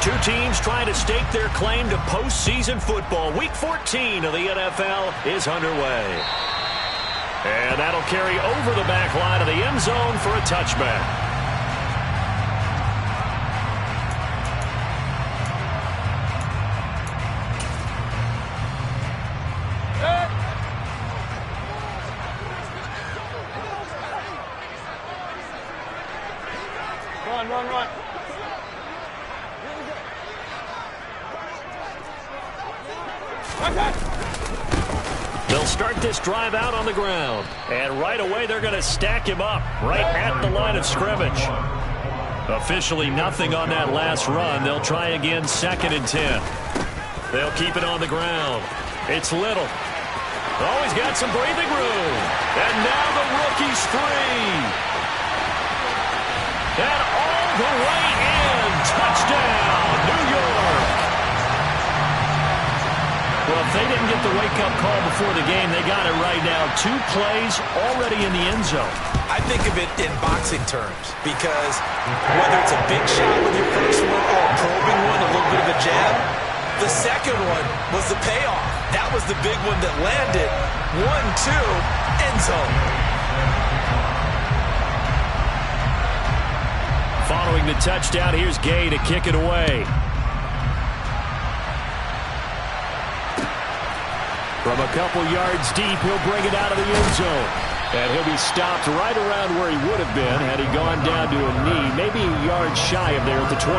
Two teams trying to stake their claim to postseason football. Week 14 of the NFL is underway. And that'll carry over the back line of the end zone for a touchback. Run. They'll start this drive out on the ground. And right away, they're going to stack him up right at the line of scrimmage. Officially nothing on that last run. They'll try again, 2nd and 10. They'll keep it on the ground. It's Little. Always got some breathing room. And now the rookie's free. And all the way in. Touchdown, New York. Well, if they didn't get the wake-up call before the game, they got it right now. 2 plays already in the end zone. I think of it in boxing terms because whether it's a big shot with your first one or a probing one, a little bit of a jab, the second one was the payoff. That was the big one that landed. 1-2, end zone. Following the touchdown, here's Gay to kick it away. From a couple yards deep, he'll bring it out of the end zone. And he'll be stopped right around where he would have been had he gone down to a knee, maybe a yard shy of there at the 24.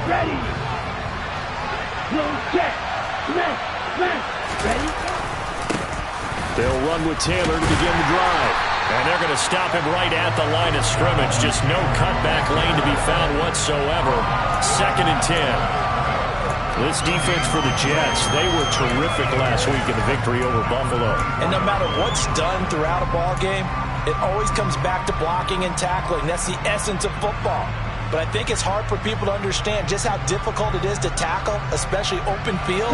Ready. Check. Ready. They'll run with Taylor to begin the drive. And they're going to stop him right at the line of scrimmage. Just no cutback lane to be found whatsoever. 2nd and 10. This defense for the Jets, they were terrific last week in the victory over Buffalo. And no matter what's done throughout a ball game, it always comes back to blocking and tackling. That's the essence of football. But I think it's hard for people to understand just how difficult it is to tackle, especially open field.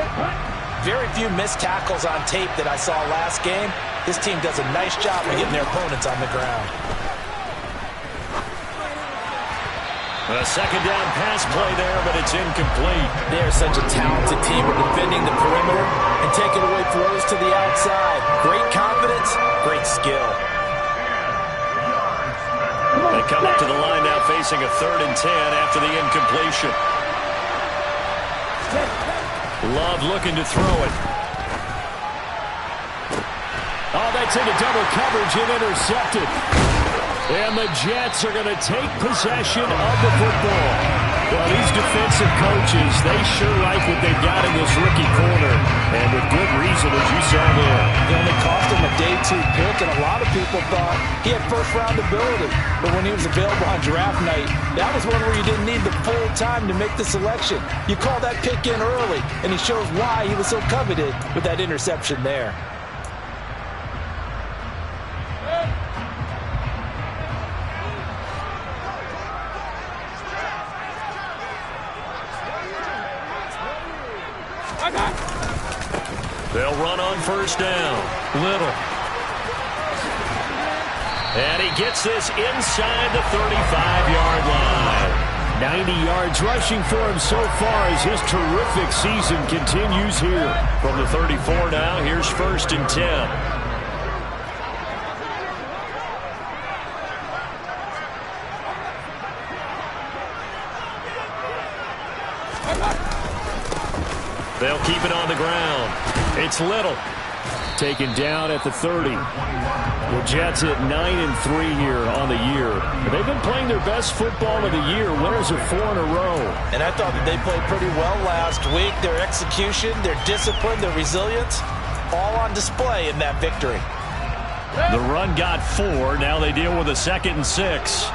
Very few missed tackles on tape that I saw last game. This team does a nice job of getting their opponents on the ground. A second down pass play there, but it's incomplete. They're such a talented team of defending the perimeter and taking away throws to the outside. Great confidence, great skill. They come up to the line now facing a 3rd and 10 after the incompletion. Love looking to throw it. Oh, that's into double coverage and intercepted. And the Jets are going to take possession of the football. Well, these defensive coaches, they sure like what they've got in this rookie corner. And with good reason, as you saw there. They only cost him a day 2 pick, and a lot of people thought he had first-round ability. But when he was available on draft night, that was one where you didn't need the full time to make the selection. You call that pick in early, and he shows why he was so coveted with that interception there. They'll run on 1st down. Little. And he gets this inside the 35-yard line. 90 yards rushing for him so far as his terrific season continues here. From the 34 now, here's 1st and 10. They'll keep it on the ground. It's Little. Taken down at the 30. The Jets at 9-3 here on the year. They've been playing their best football of the year. Winners of 4 in a row. And I thought that they played pretty well last week. Their execution, their discipline, their resilience, all on display in that victory. The run got 4. Now they deal with a 2nd and 6.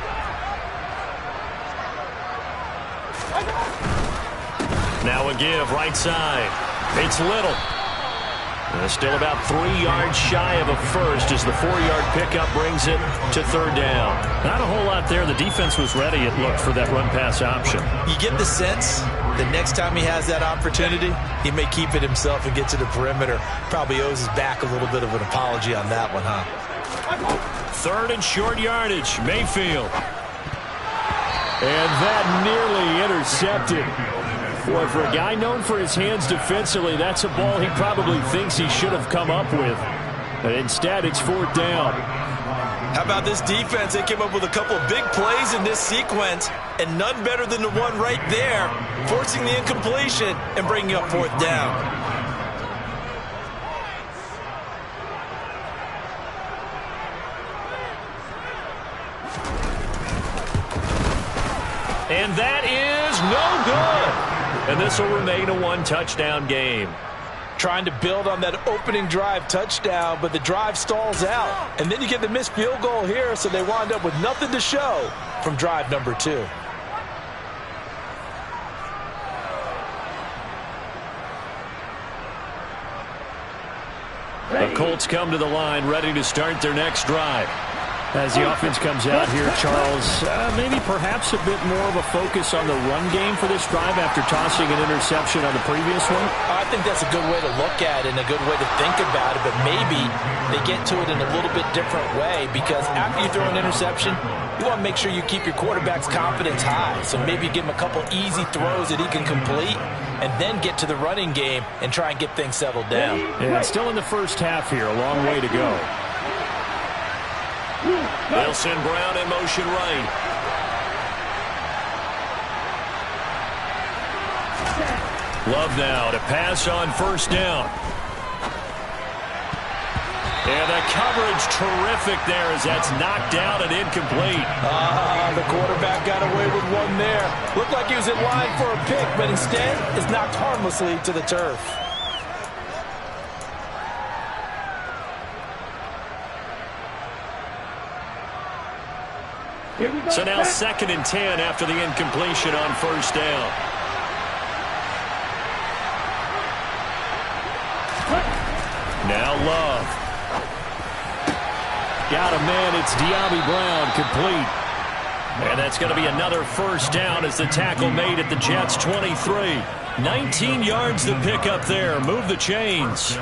Now a give right side. It's Little. Still about 3 yards shy of a first as the 4-yard pickup brings it to third down. Not a whole lot there. The defense was ready, it looked, for that run-pass option. You get the sense that next time he has that opportunity, he may keep it himself and get to the perimeter. Probably owes his back a little bit of an apology on that one, huh? Third and short yardage. Mayfield. And that nearly intercepted. Boy, for a guy known for his hands defensively, that's a ball he probably thinks he should have come up with. But instead, it's fourth down. How about this defense? They came up with a couple of big plays in this sequence, and none better than the one right there, forcing the incompletion and bringing up fourth down. And that is no good. And this will remain a one-touchdown game. Trying to build on that opening drive touchdown, but the drive stalls out. And then you get the missed field goal here, so they wind up with nothing to show from drive number 2. The Colts come to the line, ready to start their next drive. As the offense comes out here, Charles, maybe perhaps a bit more of a focus on the run game for this drive after tossing an interception on the previous one? I think that's a good way to look at it and a good way to think about it, but maybe they get to it in a little bit different way, because after you throw an interception, you want to make sure you keep your quarterback's confidence high. So maybe give him a couple easy throws that he can complete and then get to the running game and try and get things settled down. Yeah, still in the first half here, a long way to go. They'll send Brown in motion right. Love now to pass on first down. And the coverage terrific there as that's knocked out and incomplete. The quarterback got away with one there. Looked like he was in line for a pick, but instead is knocked harmlessly to the turf. So now 2nd and 10 after the incompletion on first down. Now Love. Got a man. It's De'Ami Brown complete. And that's going to be another first down as the tackle made at the Jets' 23. 19 yards to pick up there. Move the chains.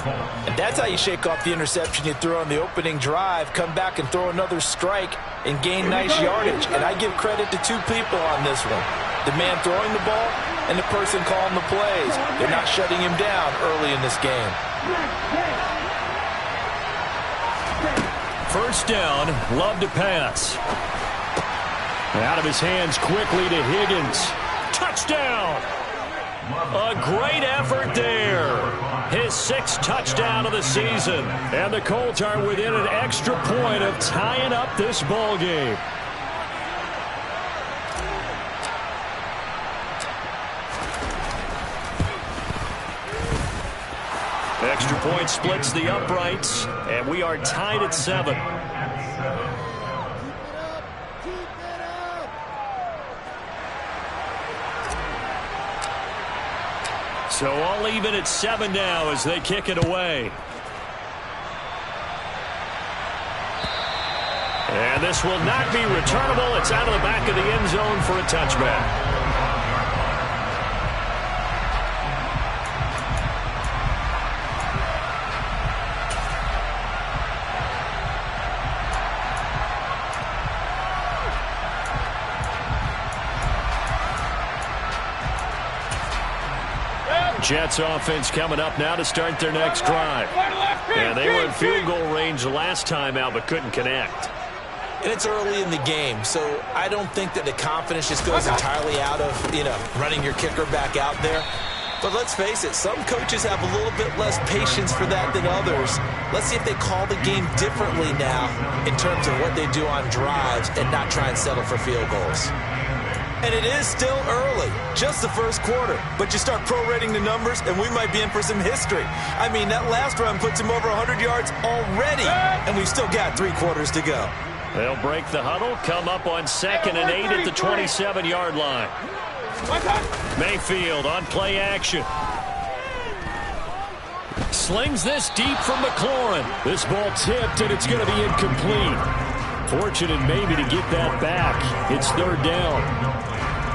And that's how you shake off the interception you threw on the opening drive. Come back and throw another strike and gain nice yardage. And I give credit to 2 people on this one. The man throwing the ball and the person calling the plays. They're not shutting him down early in this game. First down, Love to pass. Out of his hands quickly to Higgins. Touchdown! A great effort there. His 6th touchdown of the season. And the Colts are within an extra point of tying up this ball game. Extra point splits the uprights, and we are tied at 7. So all even at 7 now as they kick it away. And this will not be returnable. It's out of the back of the end zone for a touchback. Jets offense coming up now to start their next drive. And they were in field goal range the last time out but couldn't connect. And it's early in the game, so I don't think that the confidence just goes entirely out of, running your kicker back out there. But let's face it, some coaches have a little bit less patience for that than others. Let's see if they call the game differently now in terms of what they do on drives and not try and settle for field goals. And it is still early, just the first quarter. But you start prorating the numbers, and we might be in for some history. I mean, that last run puts him over 100 yards already, and we've still got 3 quarters to go. They'll break the huddle, come up on 2nd and 8 at the 27-yard line. Mayfield on play action. Slings this deep from McLaurin. This ball tipped, and it's going to be incomplete. Fortunate maybe to get that back. It's third down.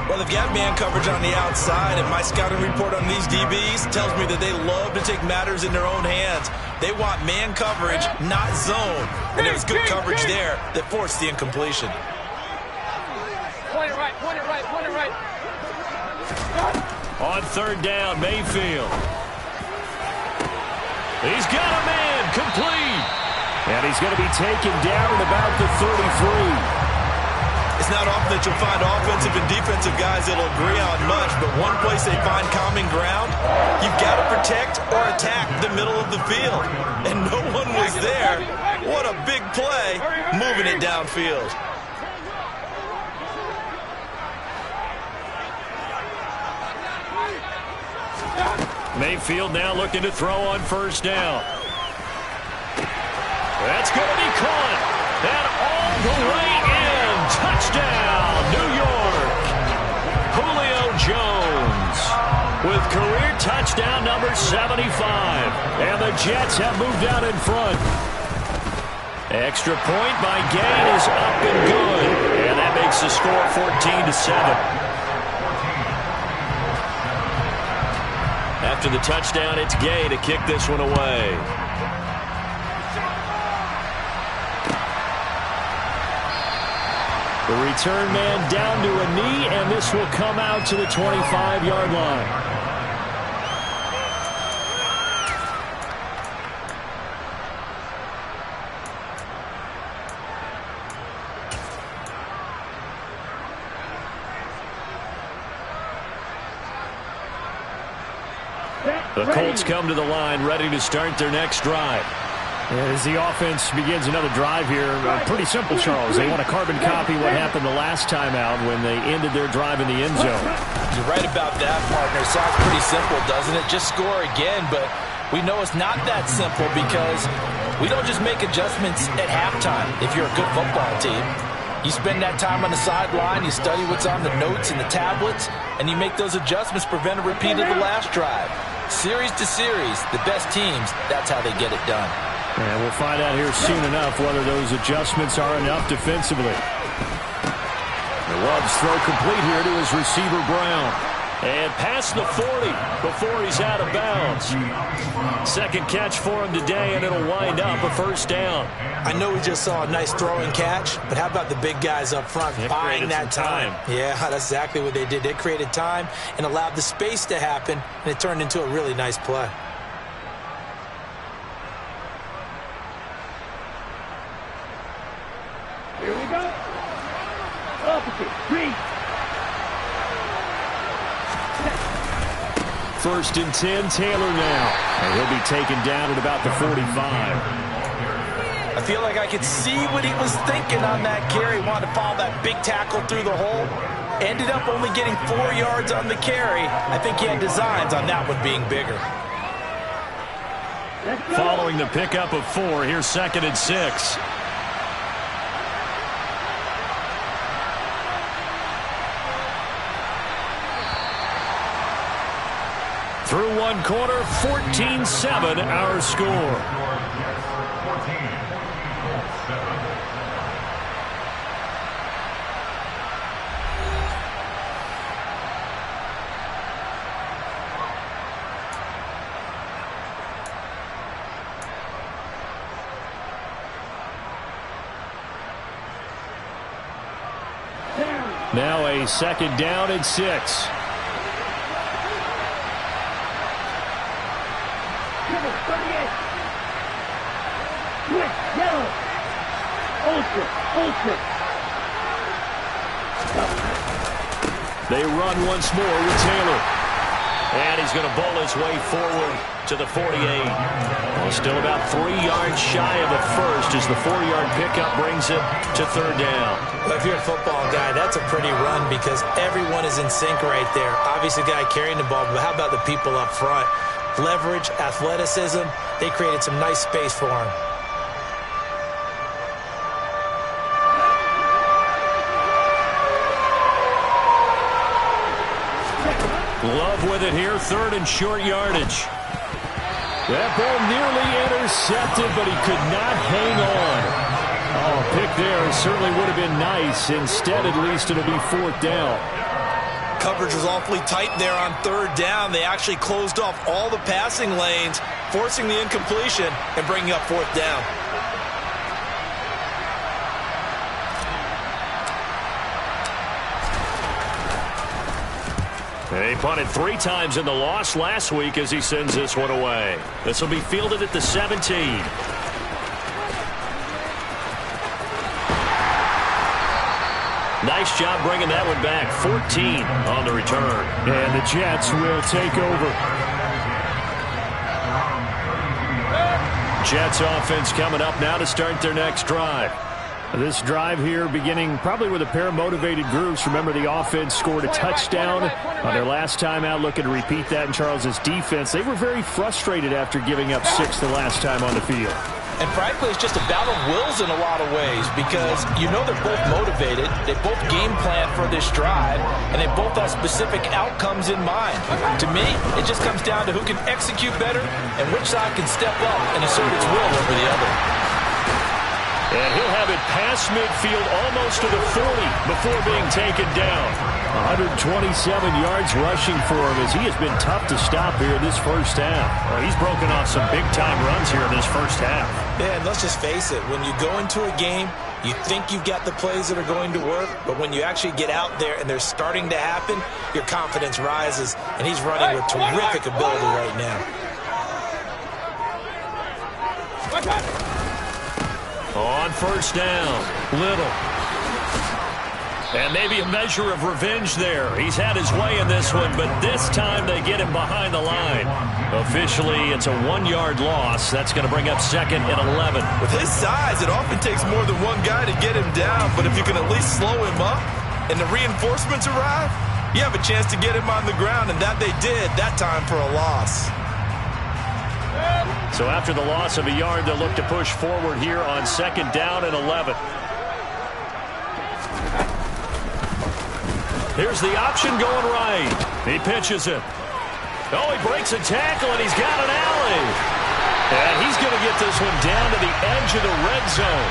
Well, they've got man coverage on the outside, and my scouting report on these DBs tells me that they love to take matters in their own hands. They want man coverage, not zone. And it was good coverage there that forced the incompletion. Point it right, point it right, point it right. On third down, Mayfield. He's got a man, complete. And he's going to be taken down at about the 33. It's not often that you'll find offensive and defensive guys that'll agree on much, but one place they find common ground, you've got to protect or attack the middle of the field. And no one was there. What a big play, moving it downfield. Mayfield now looking to throw on first down. That's going to be caught. And all the way in. Touchdown, New York. Julio Jones with career touchdown number 75. And the Jets have moved out in front. Extra point by Gay is up and good. And that makes the score 14-7. After the touchdown, it's Gay to kick this one away. The return man down to a knee, and this will come out to the 25-yard line. The Colts come to the line, ready to start their next drive. As the offense begins another drive here, pretty simple, Charles. They want to carbon copy what happened the last time out when they ended their drive in the end zone. You're right about that, partner. Sounds pretty simple, doesn't it? Just score again, but we know it's not that simple because we don't just make adjustments at halftime if you're a good football team. You spend that time on the sideline, you study what's on the notes and the tablets, and you make those adjustments to prevent a repeat of the last drive. Series to series, the best teams, that's how they get it done. And we'll find out here soon enough whether those adjustments are enough defensively. The Love's throw complete here to his receiver, Brown. And past the 40 before he's out of bounds. Second catch for him today, and it'll wind up a first down. I know we just saw a nice throw and catch, but how about the big guys up front buying that time? Yeah, that's exactly what they did. They created time and allowed the space to happen, and it turned into a really nice play. Here we go. Opposite, three. First and 10, Taylor now. And he'll be taken down at about the 45. I feel like I could see what he was thinking on that carry. Wanted to follow that big tackle through the hole. Ended up only getting 4 yards on the carry. I think he had designs on that one being bigger. Following the pickup of 4, here's second and 6. Through one quarter, 14-7, our score. Now a second down and 6. They run once more with Taylor. And he's going to bowl his way forward to the 48. Well, still about 3 yards shy of the first as the 4-yard pickup brings him to third down. Well, if you're a football guy, that's a pretty run because everyone is in sync right there. Obviously, the guy carrying the ball, but how about the people up front? Leverage, athleticism, they created some nice space for him. Love with it here, third and short yardage. That ball nearly intercepted, but he could not hang on. Oh, pick there certainly would have been nice. Instead, at least it'll be fourth down. Coverage was awfully tight there on third down. They actually closed off all the passing lanes, forcing the incompletion and bringing up fourth down. He punted 3 times in the loss last week as he sends this one away. This will be fielded at the 17. Nice job bringing that one back. 14 on the return. And the Jets will take over. Jets offense coming up now to start their next drive. This drive here beginning probably with a pair of motivated groups. Remember, the offense scored a touchdown on their last time out, looking to repeat that in Charles's defense. They were very frustrated after giving up 6 the last time on the field. And frankly, it's just a battle of wills in a lot of ways because you know they're both motivated. They both game plan for this drive, and they both have specific outcomes in mind. To me, it just comes down to who can execute better and which side can step up and assert its will over the other. And he'll have it past midfield almost to the 40 before being taken down. 127 yards rushing for him as he has been tough to stop here in this first half. Well, he's broken off some big-time runs here in this first half. Yeah, and let's just face it. When you go into a game, you think you've got the plays that are going to work, but when you actually get out there and they're starting to happen, your confidence rises, and he's running with terrific ability right now. On first down, Little. And maybe a measure of revenge there. He's had his way in this one, but this time they get him behind the line. Officially, it's a 1-yard loss. That's going to bring up second and 11. With his size, it often takes more than one guy to get him down, but if you can at least slow him up and the reinforcements arrive, you have a chance to get him on the ground, and that they did that time for a loss. So after the loss of a yard, they'll look to push forward here on second down and 11. Here's the option going right. He pitches it. Oh, he breaks a tackle, and he's got an alley. And he's going to get this one down to the edge of the red zone.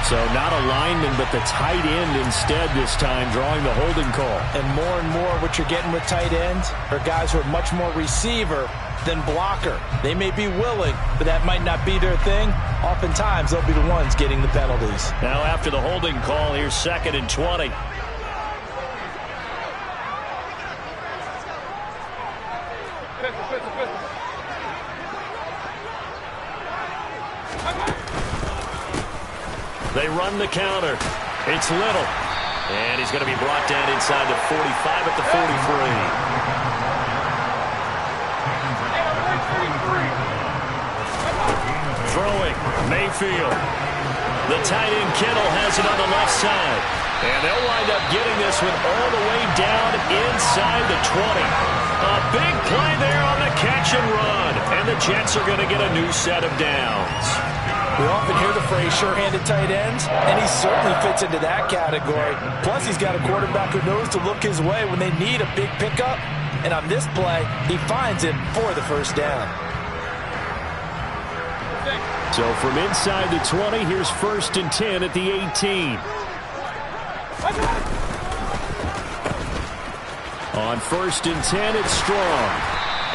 So not a lineman, but the tight end instead this time, drawing the holding call. And more what you're getting with tight ends are guys who are much more receiver than blocker. They may be willing, but that might not be their thing. Oftentimes, they'll be the ones getting the penalties. Now after the holding call, here's second and 20. They run the counter. It's Little. And he's going to be brought down inside the 45 at the 43. Throwing, Mayfield. The tight end Kittle has it on the left side. And they'll wind up getting this one all the way down inside the 20. A big play there on the catch and run. And the Jets are going to get a new set of downs. We often hear the phrase sure-handed tight ends, and he certainly fits into that category. Plus, he's got a quarterback who knows to look his way when they need a big pickup. And on this play, he finds it for the first down. So from inside the 20, here's first and 10 at the 18. On first and 10, it's Strong.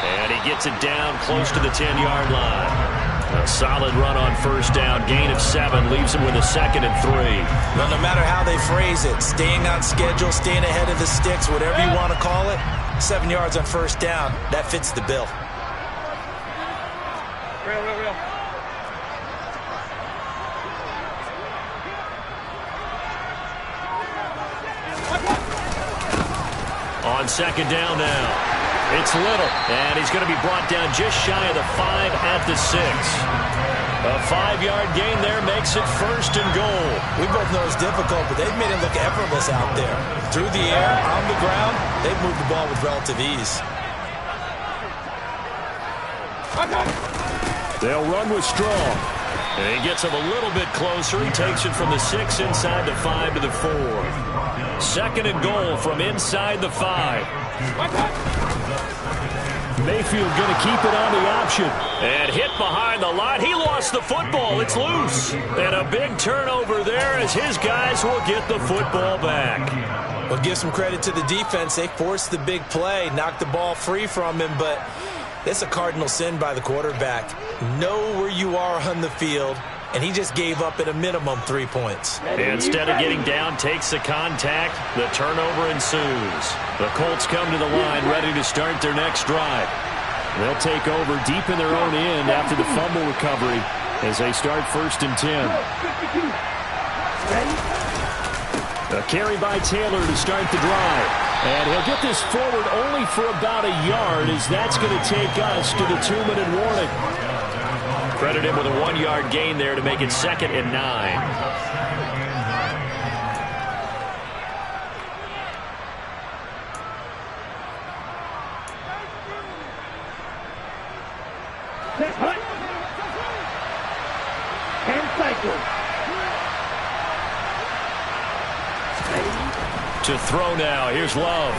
And he gets it down close to the 10-yard line. A solid run on first down, gain of 7, leaves him with a second and 3. Well, no matter how they phrase it, staying on schedule, staying ahead of the sticks, whatever you want to call it, 7 yards on first down, that fits the bill. Real. On second down now. It's Little, and he's going to be brought down just shy of the 5 at the 6. A 5-yard gain there makes it first and goal. We both know it's difficult, but they've made it look effortless out there. Through the air, on the ground, they've moved the ball with relative ease. They'll run with Strong. And he gets him a little bit closer. He takes it from the 6 inside the 5 to the 4. Second and goal from inside the 5. Mayfield going to keep it on the option. And hit behind the line. He lost the football. It's loose. And a big turnover there as his guys will get the football back. Well, give some credit to the defense. They forced the big play, knocked the ball free from him, but it's a cardinal sin by the quarterback. Know where you are on the field, and he just gave up at a minimum 3 points. Instead of getting down, takes the contact. The turnover ensues. The Colts come to the line, ready to start their next drive. They'll take over deep in their own end after the fumble recovery as they start 1st and 10. A carry by Taylor to start the drive. And he'll get this forward only for about a yard, as that's going to take us to the 2-minute warning. Credit him with a 1-yard gain there to make it 2nd and 9. To throw now. Here's Love.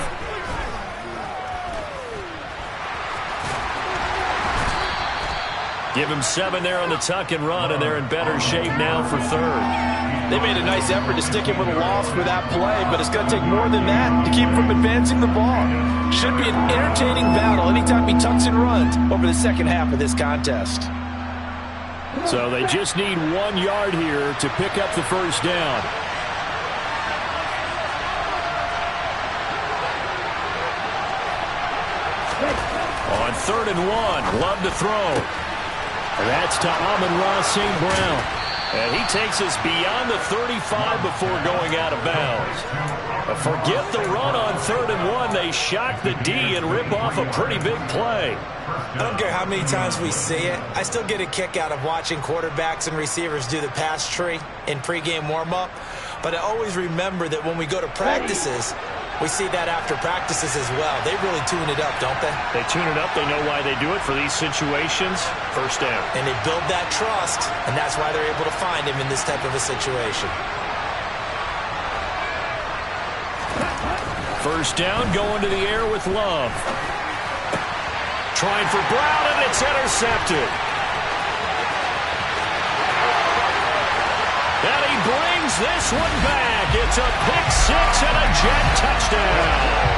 Give him 7 there on the tuck and run, and they're in better shape now for 3rd. They made a nice effort to stick him with a loss for that play, but it's going to take more than that to keep him from advancing the ball. Should be an entertaining battle anytime he tucks and runs over the second half of this contest. So they just need 1 yard here to pick up the first down. On 3rd and 1, Love to throw. And that's to Amon-Ra St. Brown. And he takes us beyond the 35 before going out of bounds. Forget the run on 3rd and 1. They shock the D and rip off a pretty big play. I don't care how many times we see it. I still get a kick out of watching quarterbacks and receivers do the pass tree in pregame warm-up. But I always remember that when we go to practices, we see that after practices as well. They really tune it up, don't they? They tune it up. They know why they do it for these situations. First down. And they build that trust, and that's why they're able to find him in this type of a situation. First down, going to the air with Love. Trying for Brown, and it's intercepted. And he brings this one back. It's a pick 6 and a jet touchdown.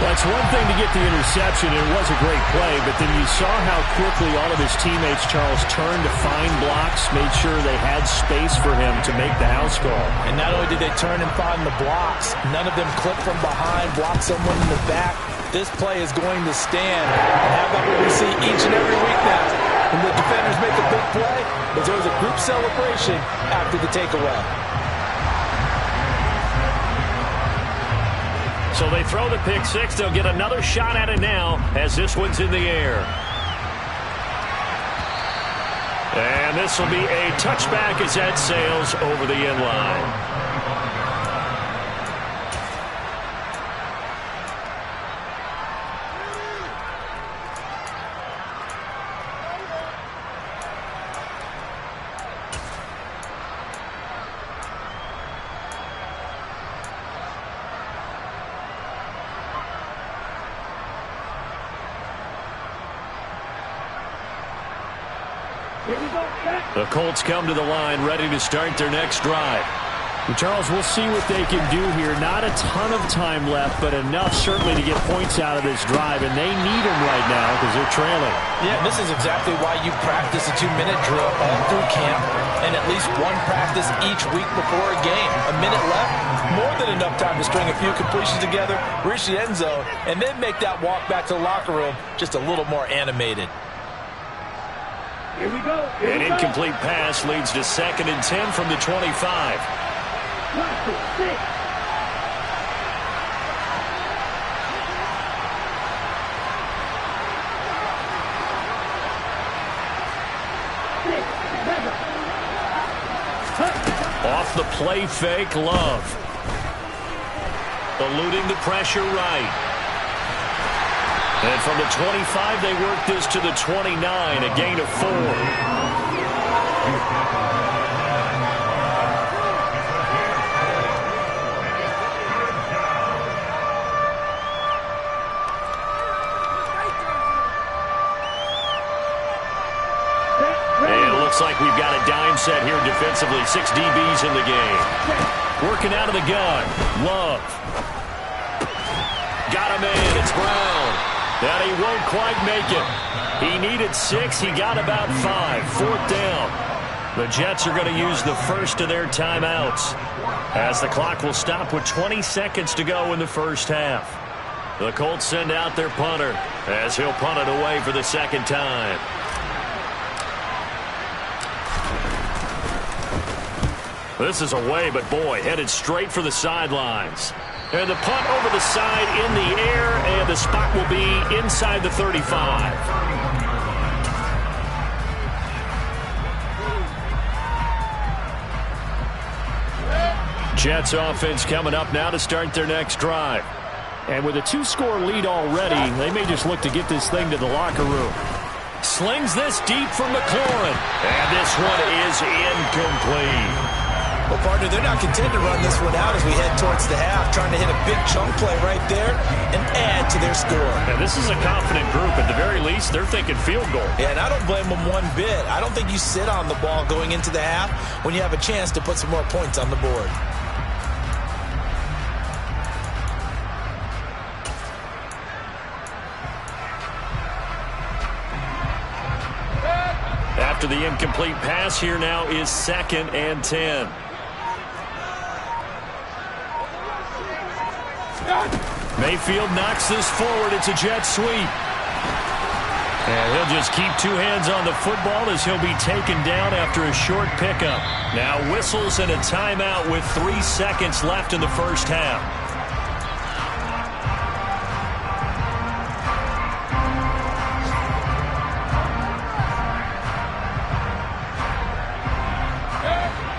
That's one thing to get the interception. It was a great play, but then you saw how quickly all of his teammates, Charles, turned to find blocks, made sure they had space for him to make the house call. And not only did they turn and find the blocks, none of them clipped from behind, blocked someone in the back. This play is going to stand. And how about what we see each and every week now? When the defenders make a big play, there's always a group celebration after the takeaway. So they throw the pick 6. They'll get another shot at it now as this one's in the air. And this will be a touchback as that sails over the end line. The Colts come to the line, ready to start their next drive. And Charles, we'll see what they can do here. Not a ton of time left, but enough certainly to get points out of this drive, and they need them right now because they're trailing. Yeah, this is exactly why you practice a 2-minute drill all through camp and at least one practice each week before a game. A minute left, more than enough time to string a few completions together, reach the end zone, and then make that walk back to the locker room just a little more animated. Here we go. An incomplete pass leads to 2nd and 10 from the 25. Off the play fake, Love. Eluding the pressure right. And from the 25, they work this to the 29, a gain of 4. Offensively, 6 DBs in the game. Working out of the gun. Love. Got him in. It's Brown. And he won't quite make it. He needed 6. He got about 5. 4th down. The Jets are going to use the first of their timeouts, as the clock will stop with 20 seconds to go in the first half. The Colts send out their punter, as he'll punt it away for the second time. This is away, but boy, headed straight for the sidelines. And the punt over the side in the air, and the spot will be inside the 35. Jets offense coming up now to start their next drive. And with a 2-score lead already, they may just look to get this thing to the locker room. Slings this deep from McLaurin. And this one is incomplete. Well, partner, they're not content to run this one out as we head towards the half, trying to hit a big chunk play right there and add to their score. And this is a confident group. At the very least, they're thinking field goal. Yeah, and I don't blame them one bit. I don't think you sit on the ball going into the half when you have a chance to put some more points on the board. After the incomplete pass, here now is 2nd and 10. Mayfield knocks this forward. It's a jet sweep. And he'll just keep 2 hands on the football as he'll be taken down after a short pickup. Now whistles and a timeout with 3 seconds left in the first half.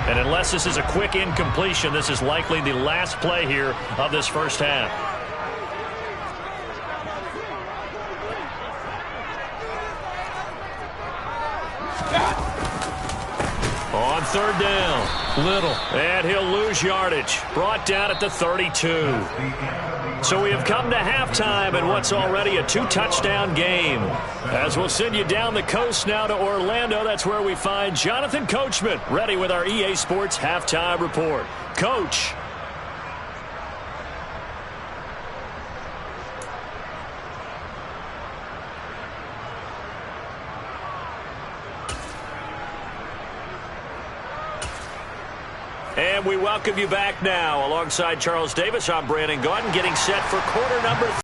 And unless this is a quick incompletion, this is likely the last play here of this first half. On 3rd down, Little. And he'll lose yardage. Brought down at the 32. So we have come to halftime in what's already a 2-touchdown game. As we'll send you down the coast now to Orlando, that's where we find Jonathan Coachman ready with our EA Sports Halftime Report. Coach. And we welcome you back now. Alongside Charles Davis, I'm Brandon Gaudin, getting set for quarter number 3.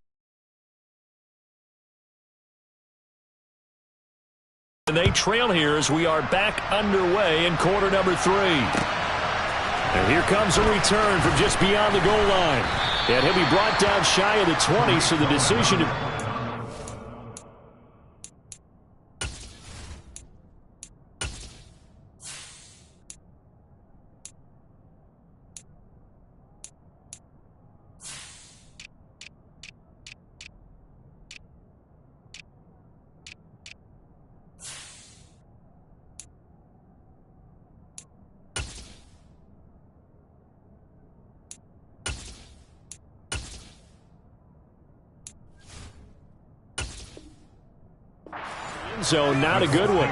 And they trail here as we are back underway in quarter number 3. And here comes a return from just beyond the goal line. And he'll be brought down shy of the 20, so the decision to... So not a good one.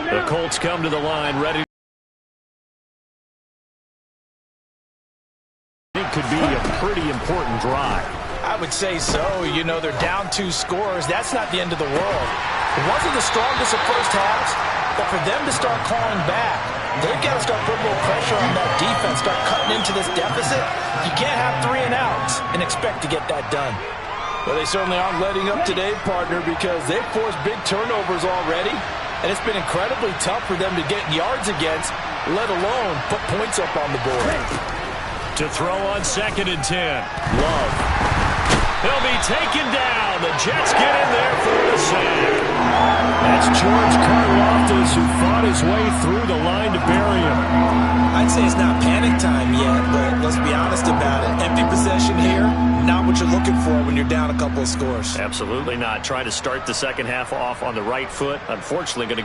The Colts come to the line ready. Could be a pretty important drive. I would say so. You know, they're down 2 scores. That's not the end of the world. It wasn't the strongest of first halves, but for them to start clawing back, they've got to start putting a little pressure on that defense, start cutting into this deficit. You can't have 3 and outs and expect to get that done. Well, they certainly aren't letting up today, partner, because they've forced big turnovers already, and it's been incredibly tough for them to get yards against, let alone put points up on the board. To throw on 2nd and 10. Love. He'll be taken down. The Jets get in there for the sack. That's George Karlaftis defense who fought his way through the line to bury him. I'd say it's not panic time yet, but let's be honest about it. Empty possession here, not what you're looking for when you're down a couple of scores. Absolutely not. Trying to start the second half off on the right foot. Unfortunately, going to